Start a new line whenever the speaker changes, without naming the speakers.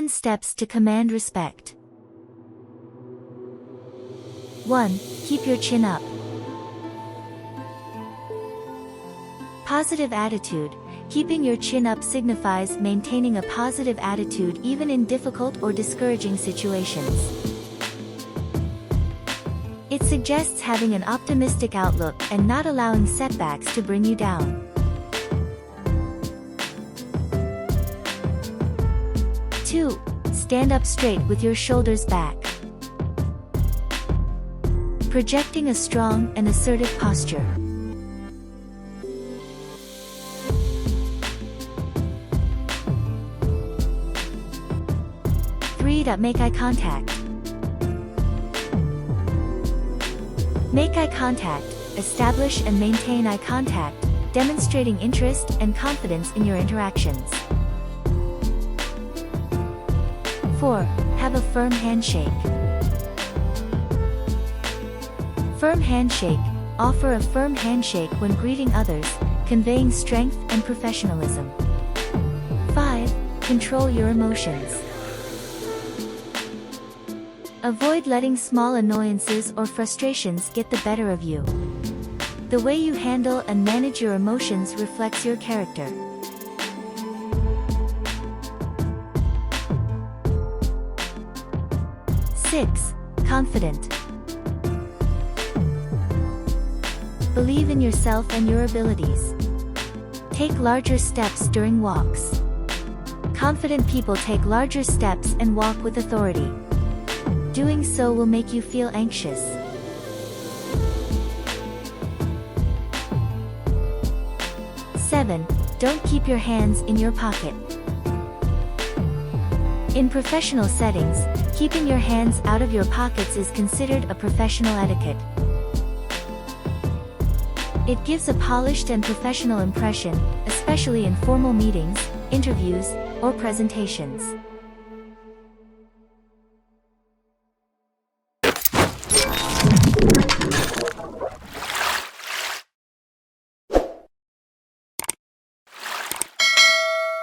7 steps to command respect. 1. Keep your chin up. Positive attitude. Keeping your chin up signifies maintaining a positive attitude even in difficult or discouraging situations. It suggests having an optimistic outlook and not allowing setbacks to bring you down. 2. Stand up straight with your shoulders back. Projecting a strong and assertive posture. 3. Make eye contact. Make eye contact. Establish and maintain eye contact, demonstrating interest and confidence in your interactions. 4. Have a firm handshake. Firm handshake. Offer a firm handshake when greeting others, conveying strength and professionalism. 5. Control your emotions. Avoid letting small annoyances or frustrations get the better of you. The way you handle and manage your emotions reflects your character. 6. Confident. Believe in yourself and your abilities. Take larger steps during walks. Confident people take larger steps and walk with authority. Doing so will make you feel anxious. 7. Don't keep your hands in your pocket. In professional settings, keeping your hands out of your pockets is considered a professional etiquette. It gives a polished and professional impression, especially in formal meetings, interviews, or presentations.